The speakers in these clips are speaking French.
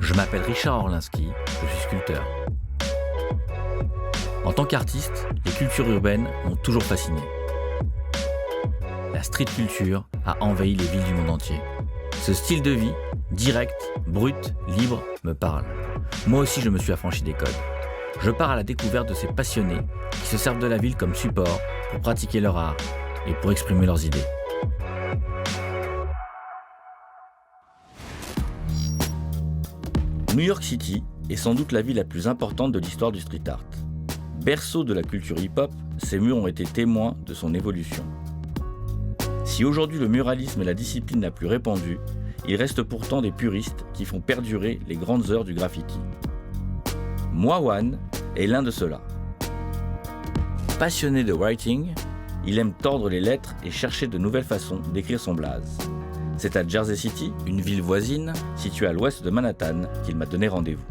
Je m'appelle Richard Orlinski, je suis sculpteur. En tant qu'artiste, les cultures urbaines m'ont toujours fasciné. La street culture a envahi les villes du monde entier. Ce style de vie, direct, brut, libre, me parle. Moi aussi, je me suis affranchi des codes. Je pars à la découverte de ces passionnés qui se servent de la ville comme support pour pratiquer leur art et pour exprimer leurs idées. New York City est sans doute la ville la plus importante de l'histoire du street art. Berceau de la culture hip-hop, ces murs ont été témoins de son évolution. Si aujourd'hui le muralisme est la discipline la plus répandue, il reste pourtant des puristes qui font perdurer les grandes heures du graffiti. Moi-Wan est l'un de ceux-là. Passionné de writing, il aime tordre les lettres et chercher de nouvelles façons d'écrire son blaze. C'est à Jersey City, une ville voisine, située à l'ouest de Manhattan, qu'il m'a donné rendez-vous.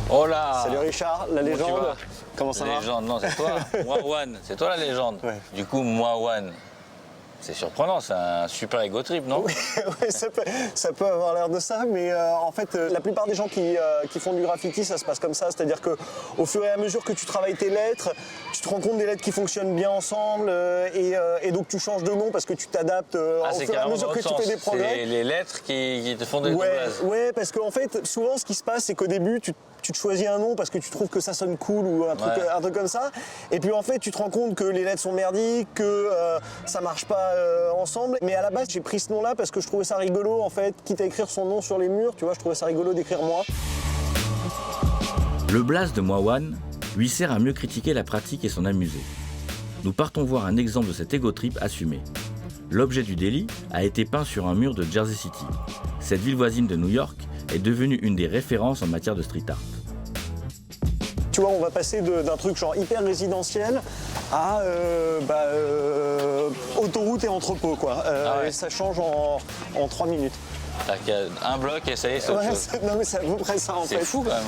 Hola! Salut Richard, la légende. Comment ça va? La légende, non, c'est toi. Moi-Wan, c'est toi la légende. Ouais. Du coup, Moi-Wan, c'est surprenant, c'est un super ego trip, non? Oui, ça peut avoir l'air de ça, mais en fait, la plupart des gens qui font du graffiti, ça se passe comme ça. C'est-à-dire qu'au fur et à mesure que tu travailles tes lettres, tu te rends compte des lettres qui fonctionnent bien ensemble et donc tu changes de nom parce que tu t'adaptes au fur et à mesure que tu fais des progrès. C'est les lettres qui te font des doublages. Ouais, parce qu'en fait, souvent, ce qui se passe, c'est qu'au début, tu te choisis un nom parce que tu trouves que ça sonne cool ou un truc comme ça. Et puis en fait, tu te rends compte que les lettres sont merdiques, que ça marche pas ensemble. Mais à la base, j'ai pris ce nom-là parce que je trouvais ça rigolo, en fait, quitte à écrire son nom sur les murs, tu vois, je trouvais ça rigolo d'écrire moi. Le blaze de Moi-Wan lui sert à mieux critiquer la pratique et s'en amuser. Nous partons voir un exemple de cet ego trip assumé. L'objet du délit a été peint sur un mur de Jersey City. Cette ville voisine de New York est devenue une des références en matière de street art. Tu vois, on va passer d'un truc genre hyper résidentiel à autoroute et entrepôt, quoi. Et ça change en 3 minutes. T'as un bloc et ça y est, c'est autre chose. Non mais c'est à peu près ça en fait. C'est fou quand même.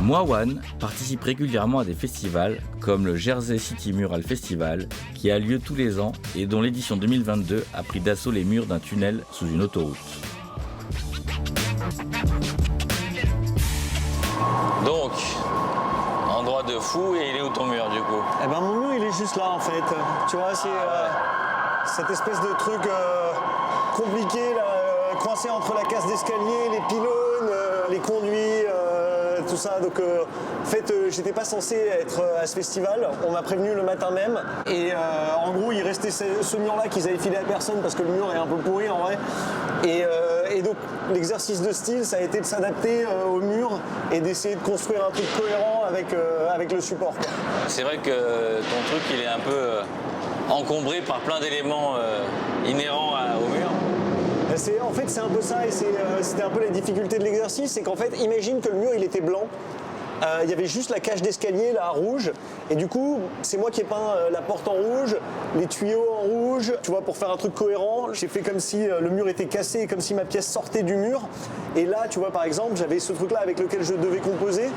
Moi-Wan participe régulièrement à des festivals comme le Jersey City Mural Festival qui a lieu tous les ans et dont l'édition 2022 a pris d'assaut les murs d'un tunnel sous une autoroute. Donc, endroit de fou, et il est où ton mur du coup? Eh ben mon mur il est juste là en fait. Tu vois, c'est cette espèce de truc compliqué là, coincé entre la case d'escalier, les pylônes, les conduits, tout ça. Donc en fait j'étais pas censé être à ce festival, on m'a prévenu le matin même. Et en gros il restait ce mur là qu'ils avaient filé à personne parce que le mur est un peu pourri en vrai. Et donc l'exercice de style ça a été de s'adapter au mur et d'essayer de construire un truc cohérent avec le support, quoi. C'est vrai que ton truc il est un peu encombré par plein d'éléments inhérents au mur. En fait, c'est un peu ça, et c'était un peu la difficulté de l'exercice, c'est qu'en fait, imagine que le mur, il était blanc. Il y avait juste la cage d'escalier, là, rouge. Et du coup, c'est moi qui ai peint la porte en rouge, les tuyaux en rouge. Tu vois, pour faire un truc cohérent, j'ai fait comme si le mur était cassé, comme si ma pièce sortait du mur. Et là, tu vois, par exemple, j'avais ce truc-là avec lequel je devais composer.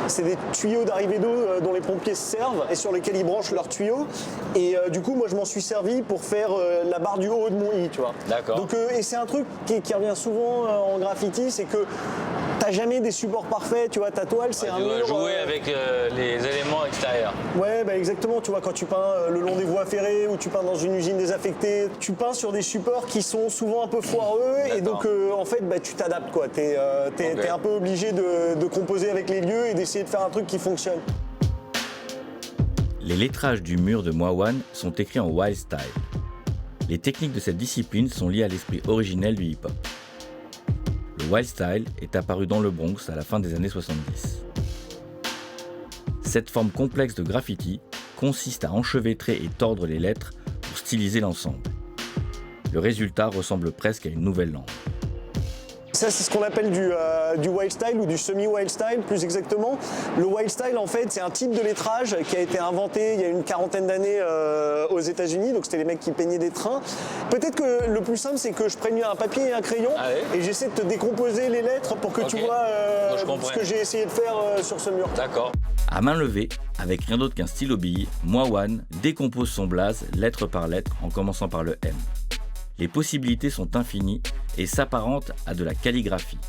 C'est des tuyaux d'arrivée d'eau dont les pompiers se servent et sur lesquels ils branchent leurs tuyaux. Et du coup, moi, je m'en suis servi pour faire la barre du haut de mon i, tu vois. D'accord. Donc, et c'est un truc qui revient souvent en graffiti, c'est que t'as jamais des supports parfaits, tu vois, ta toile, c'est un mur... Tu dois jouer avec les éléments extérieurs. Ouais, bah exactement, tu vois, quand tu peins le long des voies ferrées ou tu peins dans une usine désaffectée, tu peins sur des supports qui sont souvent un peu foireux et donc en fait, bah, tu t'adaptes, quoi. T'es un peu obligé de composer avec les lieux et d'essayer de faire un truc qui fonctionne. Les lettrages du mur de Moi-Wan sont écrits en wild style. Les techniques de cette discipline sont liées à l'esprit originel du hip-hop. Le wild style est apparu dans le Bronx à la fin des années 70. Cette forme complexe de graffiti consiste à enchevêtrer et tordre les lettres pour styliser l'ensemble. Le résultat ressemble presque à une nouvelle langue. Ça, c'est ce qu'on appelle du wild style ou du semi-wild style, plus exactement. Le wild style, en fait, c'est un type de lettrage qui a été inventé il y a une quarantaine d'années aux États-Unis. Donc, c'était les mecs qui peignaient des trains. Peut-être que le plus simple, c'est que je prenne un papier et un crayon et j'essaie de te décomposer les lettres pour que tu vois ce que j'ai essayé de faire sur ce mur. D'accord. À main levée, avec rien d'autre qu'un stylo bille, Moi-Wan décompose son blaze lettre par lettre en commençant par le M. Les possibilités sont infinies et s'apparentent à de la calligraphie.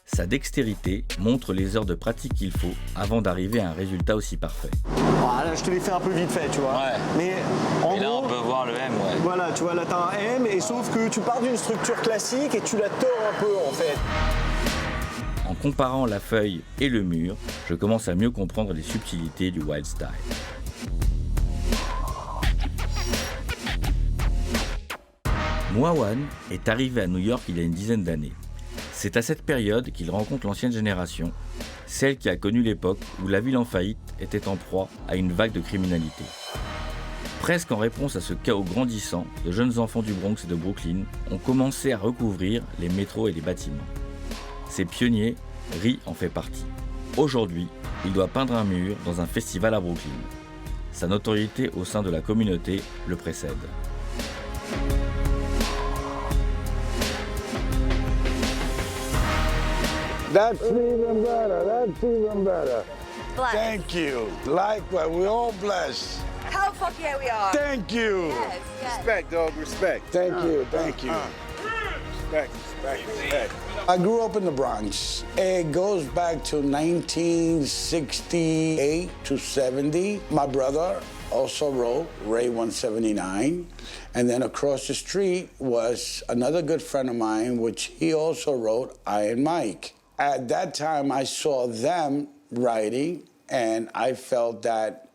Sa dextérité montre les heures de pratique qu'il faut avant d'arriver à un résultat aussi parfait. Voilà, je te l'ai fait un peu vite fait, tu vois. Ouais. Mais en Et là, gros, on peut voir le M, ouais. voilà, tu vois, là, t'as un M, et sauf que tu pars d'une structure classique et tu la tords un peu, en fait. En comparant la feuille et le mur, je commence à mieux comprendre les subtilités du wild style. Mwawan est arrivé à New York il y a une dizaine d'années. C'est à cette période qu'il rencontre l'ancienne génération, celle qui a connu l'époque où la ville en faillite était en proie à une vague de criminalité. Presque en réponse à ce chaos grandissant, de jeunes enfants du Bronx et de Brooklyn ont commencé à recouvrir les métros et les bâtiments. Ces pionniers, Ri en fait partie. Aujourd'hui, il doit peindre un mur dans un festival à Brooklyn. Sa notoriété au sein de la communauté le précède. That's even better. That's even better. Bless. Thank you. Likewise, we're all blessed. How fuck yeah we are. Thank you. Yes, yes. Respect, dog, respect. Thank you. Thank you. Respect, respect, respect. I grew up in the Bronx. It goes back to 1968 to 70. My brother also wrote Ray 179. And then across the street was another good friend of mine, which he also wrote Iron Mike. At that time, I saw them writing, and I felt that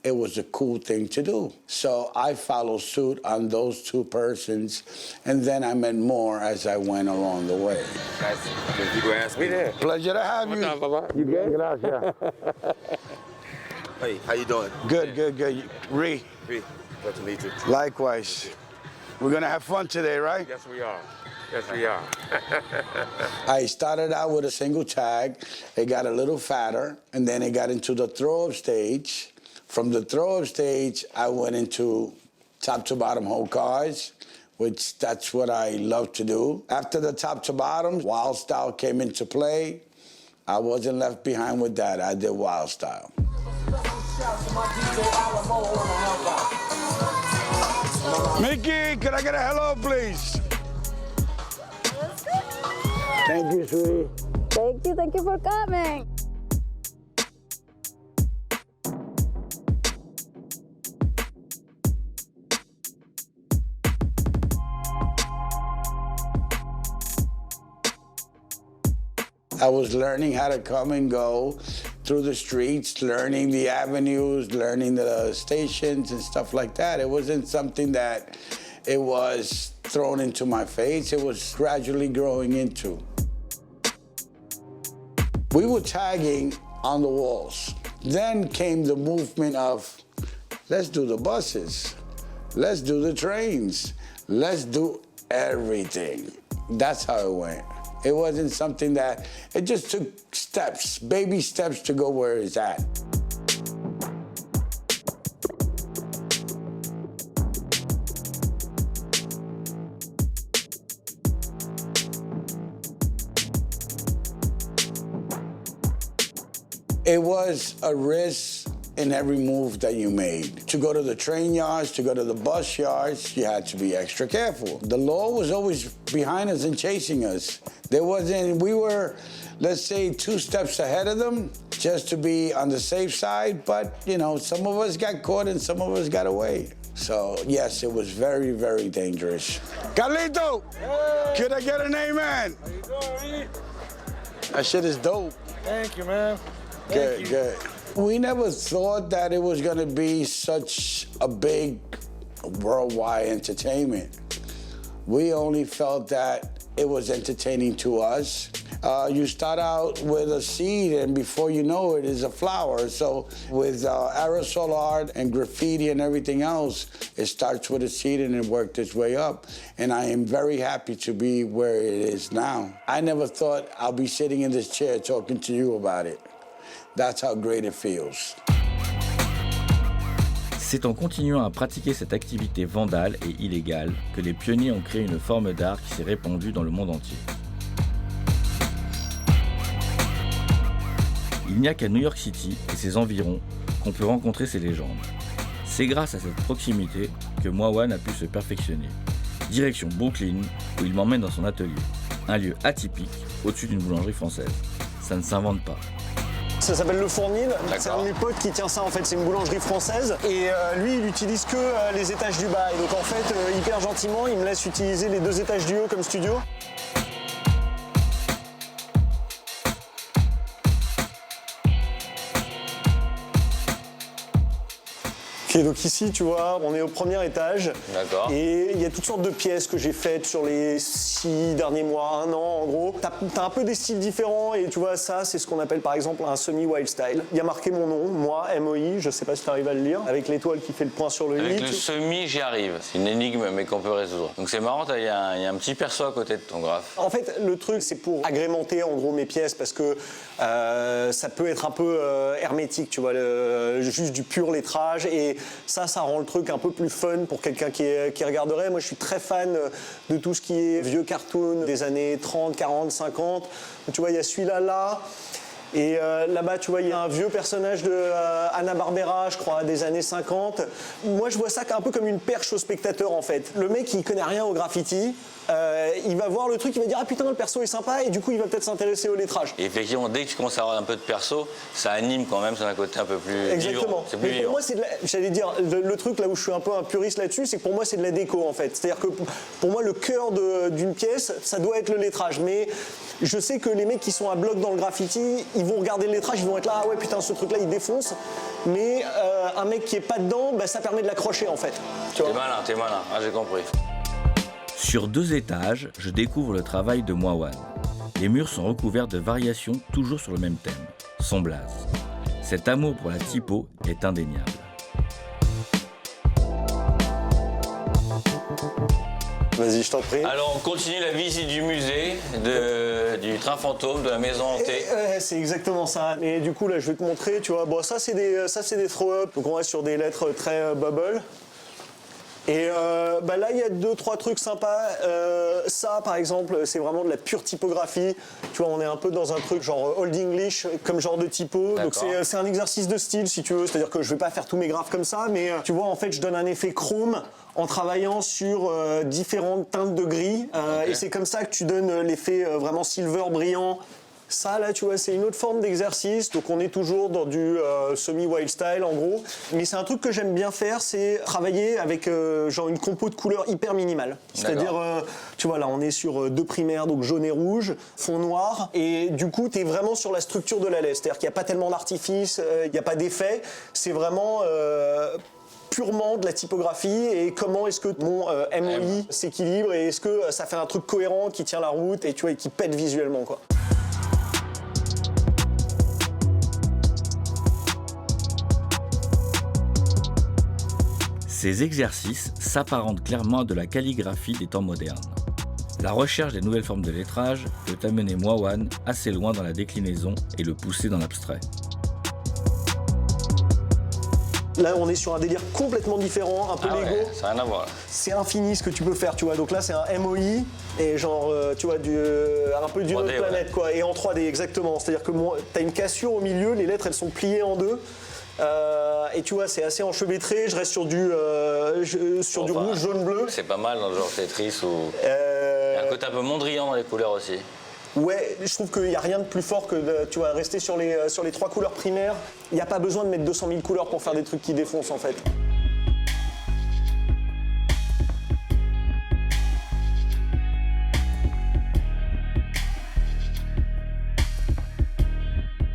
it was a cool thing to do. So I followed suit on those two persons, and then I met more as I went along the way. Guys, people ask me. Pleasure to have you. You good? Gracias. Hey, how you doing? Good, good, good. Ree, Good to meet you. likewise. We're gonna have fun today, right? Yes, we are. Yes, we are. I started out with a single tag. It got a little fatter, and then it got into the throw-up stage. From the throw-up stage, I went into top-to-bottom whole cars, which that's what I love to do. After the top-to-bottom, wild style came into play. I wasn't left behind with that. I did wild style. Mickey, could I get a hello, please? Thank you, sweetie. Thank you for coming. I was learning how to come and go through the streets, learning the avenues, learning the stations and stuff like that. It wasn't something that it was thrown into my face. It was gradually growing into. We were tagging on the walls. Then came the movement of, let's do the buses, let's do the trains, let's do everything. That's how it went. It wasn't something that, it just took steps, baby steps to go where it's at. It was a risk in every move that you made. To go to the train yards, to go to the bus yards, you had to be extra careful. The law was always behind us and chasing us. We were, let's say, 2 steps ahead of them just to be on the safe side, but, you know, some of us got caught and some of us got away. So, yes, it was very, very dangerous. Carlito, could I get an amen? How you doing, That shit is dope. Thank you, man. Good, good. We never thought that it was going to be such a big worldwide entertainment. We only felt that it was entertaining to us. You start out with a seed, and before you know it, is a flower. So with aerosol art and graffiti and everything else, it starts with a seed and it worked its way up. And I am very happy to be where it is now. I never thought I'll be sitting in this chair talking to you about it. That's how great it feels. C'est en continuant à pratiquer cette activité vandale et illégale que les pionniers ont créé une forme d'art qui s'est répandue dans le monde entier. Il n'y a qu'à New York City et ses environs qu'on peut rencontrer ces légendes. C'est grâce à cette proximité que Mwawan a pu se perfectionner. Direction Brooklyn, où il m'emmène dans son atelier. Un lieu atypique, au-dessus d'une boulangerie française. Ça ne s'invente pas. Ça s'appelle Le Fournil. D'accord. C'est un de mes potes qui tient ça en fait. C'est une boulangerie française. Et lui, il utilise que les étages du bas. Et donc en fait, hyper gentiment, il me laisse utiliser les 2 étages du haut comme studio. Ok, donc ici, tu vois, on est au premier étage. D'accord. Et il y a toutes sortes de pièces que j'ai faites sur les 6 derniers mois, 1 an en gros. T'as un peu des styles différents et tu vois, ça, c'est ce qu'on appelle par exemple un semi-wild style. Il y a marqué mon nom, moi, MOI, je sais pas si tu arrives à le lire, avec l'étoile qui fait le point sur le i. Avec le semi, j'y arrive. C'est une énigme, mais qu'on peut résoudre. Donc c'est marrant, il y a un petit perso à côté de ton graphe. En fait, le truc, c'est pour agrémenter en gros mes pièces parce que ça peut être un peu hermétique, tu vois, juste du pur lettrage. Et ça rend le truc un peu plus fun pour quelqu'un qui regarderait. Moi, je suis très fan de tout ce qui est vieux cartoon des années 30, 40, 50. Tu vois, il y a celui-là, là. Et là-bas, tu vois, il y a un vieux personnage de Hanna-Barbera, je crois, des années 50. Moi, je vois ça un peu comme une perche au spectateur, en fait. Le mec, il connaît rien au graffiti. Il va voir le truc, il va dire « Ah putain, le perso est sympa » et du coup, il va peut-être s'intéresser au lettrage. Et effectivement, dès que tu commences à avoir un peu de perso, ça anime quand même, c'est un côté un peu plus Exactement. vivant. C'est plus Mais pour vivant. moi, j'allais dire, le truc là où je suis un peu un puriste là-dessus, c'est que pour moi, c'est de la déco en fait. C'est-à-dire que pour moi, le cœur d'une pièce, ça doit être le lettrage. Mais je sais que les mecs qui sont à bloc dans le graffiti, ils vont regarder le lettrage, ils vont être là, ah ouais, putain, ce truc-là, il défonce. Mais un mec qui est pas dedans, bah, ça permet de l'accrocher en fait. Tu vois. T'es malin, ah, j'ai compris. Sur 2 étages, je découvre le travail de Moawan. Les murs sont recouverts de variations toujours sur le même thème, son blaze. Cet amour pour la typo est indéniable. Vas-y, je t'en prie. Alors on continue la visite du musée, du train fantôme, de la maison hantée. C'est exactement ça. Et du coup, là, je vais te montrer, tu vois. Bon, ça, c'est des throw-up. Donc, on reste sur des lettres très bubble. Et bah là, il y a 2-3 trucs sympas. Ça, par exemple, c'est vraiment de la pure typographie. Tu vois, on est un peu dans un truc genre Old English, comme genre de typo. Donc c'est un exercice de style, si tu veux. C'est-à-dire que je vais pas faire tous mes graphes comme ça, mais tu vois, en fait, je donne un effet chrome en travaillant sur différentes teintes de gris. Et c'est comme ça que tu donnes l'effet vraiment silver brillant. Ça, là, tu vois, c'est une autre forme d'exercice. Donc, on est toujours dans du semi-wild style, en gros. Mais c'est un truc que j'aime bien faire, c'est travailler avec genre une compo de couleurs hyper minimale. C'est-à-dire, tu vois, là, on est sur 2 primaires, donc jaune et rouge, fond noir. Et du coup, tu es vraiment sur la structure de la laisse. C'est-à-dire qu'il n'y a pas tellement d'artifice, il n'y a pas d'effet. C'est vraiment purement de la typographie et comment est-ce que mon MOI s'équilibre et est-ce que ça fait un truc cohérent qui tient la route et, tu vois, et qui pète visuellement, quoi. Ces exercices s'apparentent clairement à de la calligraphie des temps modernes. La recherche des nouvelles formes de lettrage peut amener Moawan assez loin dans la déclinaison et le pousser dans l'abstrait. Là, on est sur un délire complètement différent, un peu Lego. Ouais, ça n'a rien à voir. C'est infini ce que tu peux faire, tu vois. Donc là, c'est un MOI et genre, tu vois, un peu d'une 3D, autre planète, quoi. Et en 3D, exactement. C'est-à-dire que tu as une cassure au milieu, les lettres, elles sont pliées en 2. Et tu vois, c'est assez enchevêtré. Je reste sur du rouge, jaune, bleu. C'est pas mal dans le genre Tetris ou... Il y a un côté un peu mondrian dans les couleurs aussi. Ouais, je trouve qu'il n'y a rien de plus fort que de, tu vois, rester sur les 3 couleurs primaires. Il n'y a pas besoin de mettre 200 000 couleurs pour faire des trucs qui défoncent, en fait.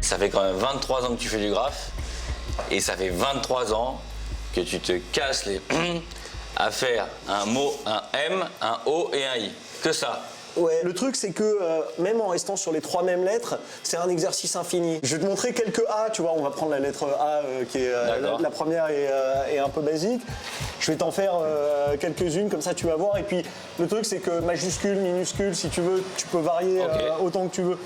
Ça fait quand même 23 ans que tu fais du graphe et ça fait 23 ans que tu te casses les à faire un mot, un M, un O et un I. Que ça. Ouais, le truc c'est que même en restant sur les 3 mêmes lettres, c'est un exercice infini. Je vais te montrer quelques A, tu vois, on va prendre la lettre A qui est la première et un peu basique. Je vais t'en faire quelques-unes, comme ça tu vas voir. Et puis le truc c'est que majuscule, minuscule, si tu veux, tu peux varier autant que tu veux.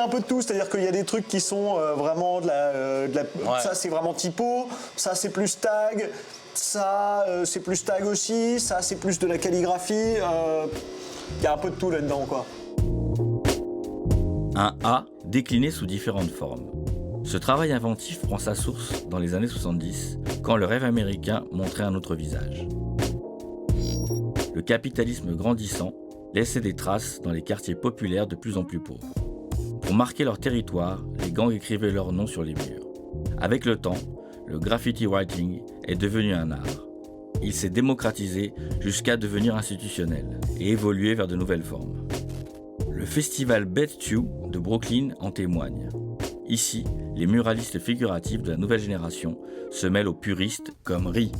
a un peu de tout, c'est-à-dire qu'il y a des trucs qui sont vraiment ça c'est vraiment typo, ça c'est plus tag, ça c'est plus tag aussi, ça c'est plus de la calligraphie. Il y a un peu de tout là-dedans, quoi. Un A décliné sous différentes formes. Ce travail inventif prend sa source dans les années 70, quand le rêve américain montrait un autre visage. Le capitalisme grandissant laissait des traces dans les quartiers populaires de plus en plus pauvres. Pour marquer leur territoire, les gangs écrivaient leurs noms sur les murs. Avec le temps, le graffiti writing est devenu un art. Il s'est démocratisé jusqu'à devenir institutionnel et évoluer vers de nouvelles formes. Le festival Bet You de Brooklyn en témoigne. Ici, les muralistes figuratifs de la nouvelle génération se mêlent aux puristes comme Ri.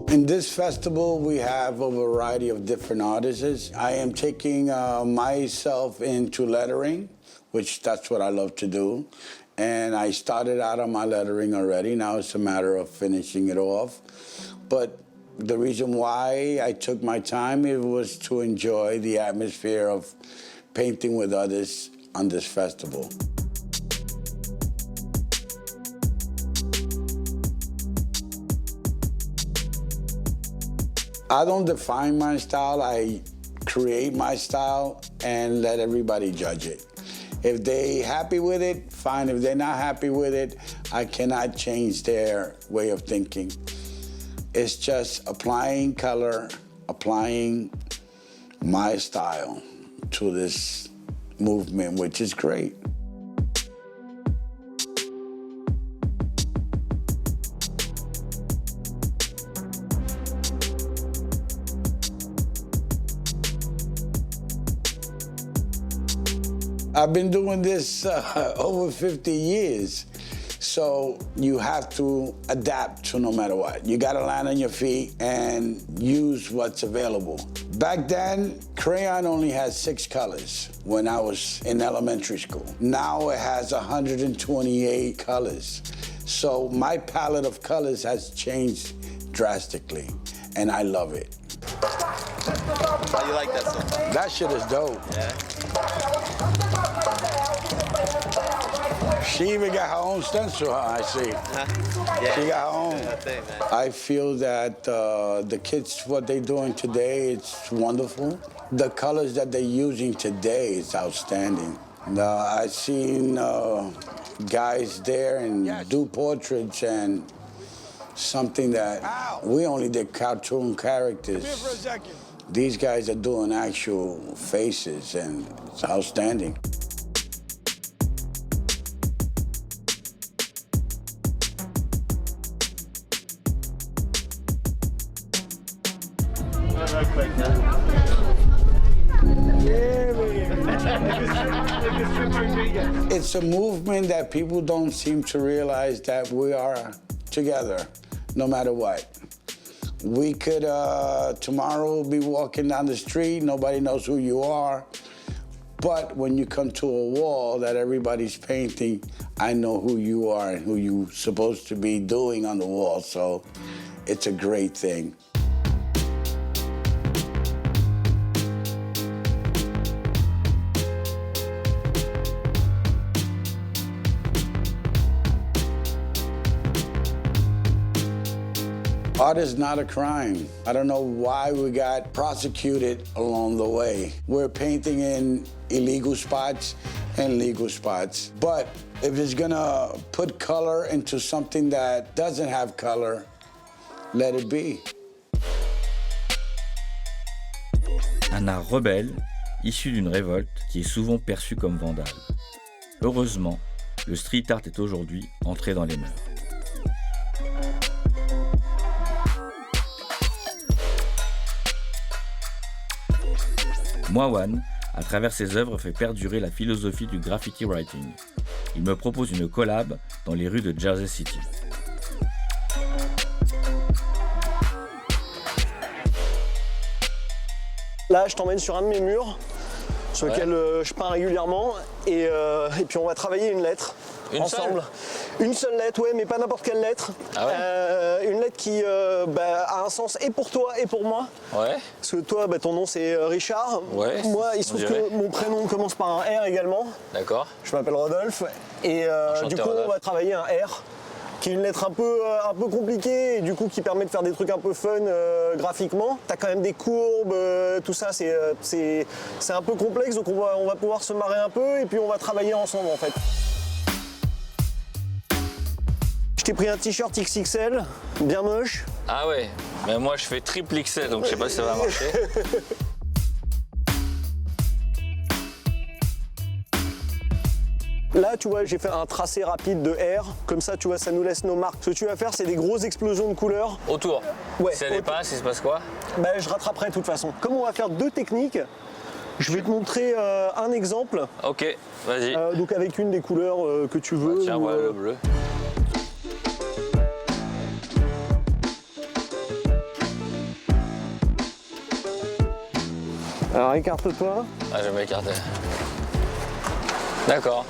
In this festival, we have a variety of different artists. I am taking myself into lettering, which that's what I love to do. And I started out on my lettering already. Now it's a matter of finishing it off. But the reason why I took my time, it was to enjoy the atmosphere of painting with others on this festival. I don't define my style, I create my style and let everybody judge it. If they're happy with it, fine. If they're not happy with it, I cannot change their way of thinking. It's just applying color, applying my style to this movement, which is great. I've been doing this over 50 years, so you have to adapt to no matter what. You gotta land on your feet and use what's available. Back then, crayon only had 6 colors when I was in elementary school. Now it has 128 colors. So my palette of colors has changed drastically, and I love it. How you like that so far? That shit is dope. Yeah. She even got her own stencil, huh? I see. Yeah. She got her own. Thing, man. I feel that the kids, what they're doing today, it's wonderful. The colors that they're using today is outstanding. I've seen guys there and do portraits and something that we only did cartoon characters. Come here for a second. These guys are doing actual faces and it's outstanding. It's a movement that people don't seem to realize that we are together, no matter what. We could tomorrow be walking down the street, nobody knows who you are. But when you come to a wall that everybody's painting, I know who you are and who you're supposed to be doing on the wall. So it's a great thing. Art is not a crime. I don't know why we got prosecuted along the way. We're painting in illegal spots and legal spots. But if it's gonna put color into something that doesn't have color, let it be. Un art rebelle, issu d'une révolte qui est souvent perçue comme vandale. Heureusement, le street art est aujourd'hui entré dans les mœurs. Moawan, à travers ses œuvres, fait perdurer la philosophie du graffiti writing. Il me propose une collab dans les rues de Jersey City. Là, je t'emmène sur un de mes murs, sur lequel je peins régulièrement. Et puis on va travailler une lettre Une ensemble. Une seule lettre, ouais, mais pas n'importe quelle lettre. Ah ouais. Une lettre qui a un sens et pour toi et pour moi. Ouais. Parce que toi, ton nom c'est Richard. Ouais, Moi, il se on trouve dirait. que mon prénom commence par un R également. D'accord. Je m'appelle Rodolphe. Et Enchanté, du coup, Rodolphe. on va travailler un R, qui est une lettre un peu compliquée et du coup qui permet de faire des trucs un peu fun graphiquement. T'as quand même des courbes, tout ça, c'est un peu complexe, donc on va pouvoir se marrer un peu et puis on va travailler ensemble en fait. Je t'ai pris un t-shirt XXL, bien moche. Ah ouais, mais moi je fais triple XL, donc je sais pas si ça va marcher. Là, tu vois, j'ai fait un tracé rapide de R. Comme ça, tu vois, ça nous laisse nos marques. Ce que tu vas faire, c'est des grosses explosions de couleurs. Autour. Ouais, Si ça dépasse, il se passe quoi? Je rattraperai de toute façon. Comme on va faire deux techniques, je vais te montrer un exemple. Ok, vas-y. Donc avec une des couleurs que tu veux. Tiens, ou, voilà le bleu. Alors écarte-toi. Ah, je vais m'écarter. D'accord.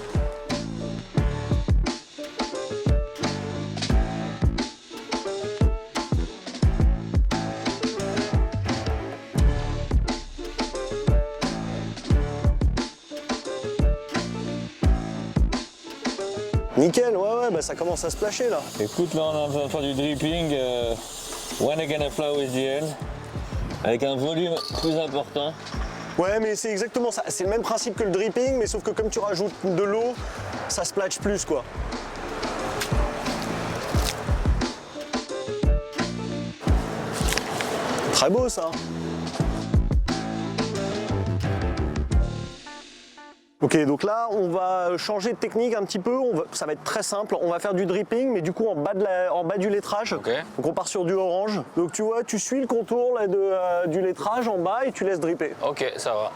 Nickel, ouais, ça commence à se splasher là. Écoute, là on est en train de faire du dripping. When I gonna fly with the end. Avec un volume plus important. Ouais, mais c'est exactement ça. C'est le même principe que le dripping, mais sauf que comme tu rajoutes de l'eau, ça splatche plus quoi. Très beau ça. Ok, donc là, on va changer de technique un petit peu. Ça va être très simple. On va faire du dripping, mais du coup en bas du lettrage. Ok. Donc on part sur du orange. Donc tu vois, tu suis le contour là, du lettrage en bas et tu laisses dripper. Ok, ça va.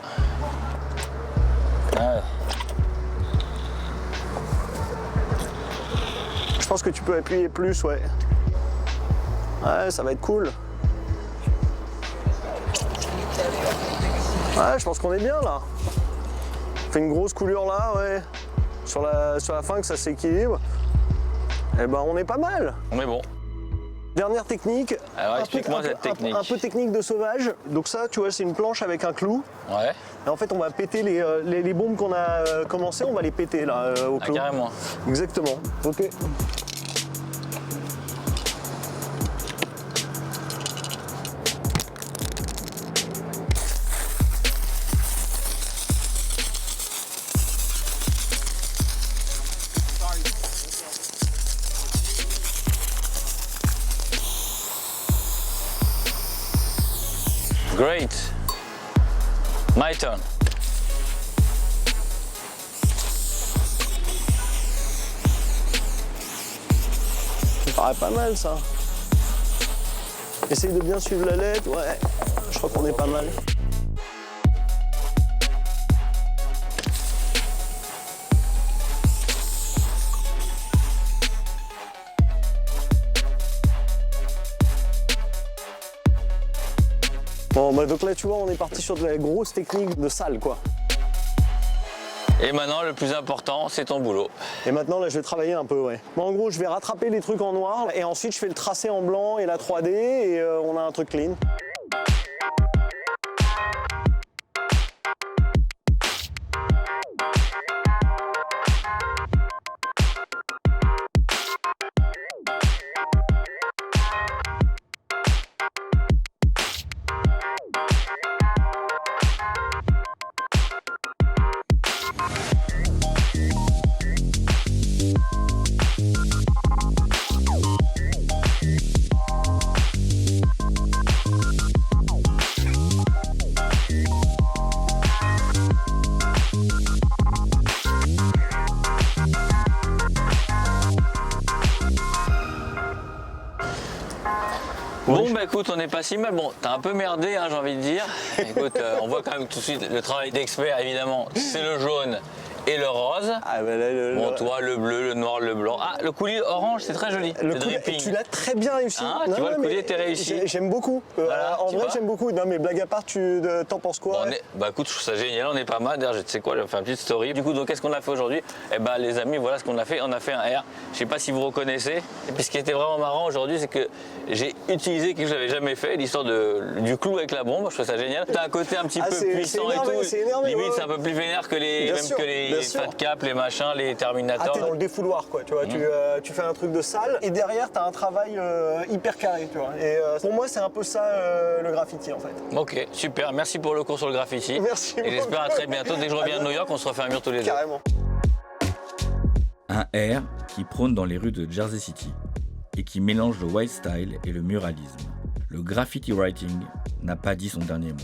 Ah, Je pense que tu peux appuyer plus, ouais. Ouais, ça va être cool. Ouais, je pense qu'on est bien là. On fait une grosse coulure là, ouais. Sur la fin que ça s'équilibre. Eh ben on est pas mal. on est bon. Dernière technique. Alors, explique-moi cette technique. Un peu technique de sauvage. Donc ça, tu vois, c'est une planche avec un clou. Ouais. Et en fait, on va péter les bombes qu'on a commencé, on va les péter là au Ah, clou. carrément. Exactement. Ok. Great. My turn. Ça paraît pas mal ça. Essaye de bien suivre la lettre, ouais. Je crois qu'on est pas mal. Bon, donc là, tu vois, on est parti sur de la grosse technique de salle, quoi. Et maintenant, le plus important, c'est ton boulot. Et maintenant, là, je vais travailler un peu, ouais. Moi, en gros, je vais rattraper les trucs en noir et ensuite, je fais le tracé en blanc et la 3D et on a un truc clean. Bon, bah écoute, on est pas si mal. Bon, t'as un peu merdé, hein, j'ai envie de dire. Écoute, on voit quand même tout de suite le travail d'expert, évidemment. C'est le jaune et le rose. Ah, bah là, Bon, toi, le bleu, le noir, le blanc. Ah, le coulis orange, c'est très joli. le Le coulis, dripping. tu l'as très bien réussi. Hein, tu vois, le mais coulis était réussi. J'aime beaucoup. Voilà, En tu vrai, vois. j'aime beaucoup. Non, mais blague à part, t'en penses quoi? Bon, bah écoute, je trouve ça génial, on est pas mal. D'ailleurs, tu sais quoi, je vais faire une petite story. Du coup, donc qu'est-ce qu'on a fait aujourd'hui? Eh ben, les amis, voilà ce qu'on a fait. On a fait un R. Je sais pas si vous reconnaissez. Et puis ce qui était vraiment marrant aujourd'hui, c'est que j'ai utilisé quelque chose que j'avais jamais fait, l'histoire du clou avec la bombe. Je trouve ça génial. T'as un côté un petit peu puissant et tout. C'est énervé, Limite, ouais. c'est un peu plus vénère que Bien sûr, les bien sûr. Fat Cap, les machins, les Ah, Terminators. t'es dans le défouloir, quoi, tu vois. Tu fais un truc de sale et derrière, t'as un travail hyper carré, tu vois. Et pour moi, c'est un peu ça le graffiti, en fait. Ok, super. Merci pour le cours sur le graffiti. Merci Et j'espère à beaucoup. très bientôt. Dès que je reviens de New York, on se refait un mur tous les deux. Carrément. Un R qui prône dans les rues de Jersey City et qui mélange le white style et le muralisme. Le graffiti writing n'a pas dit son dernier mot.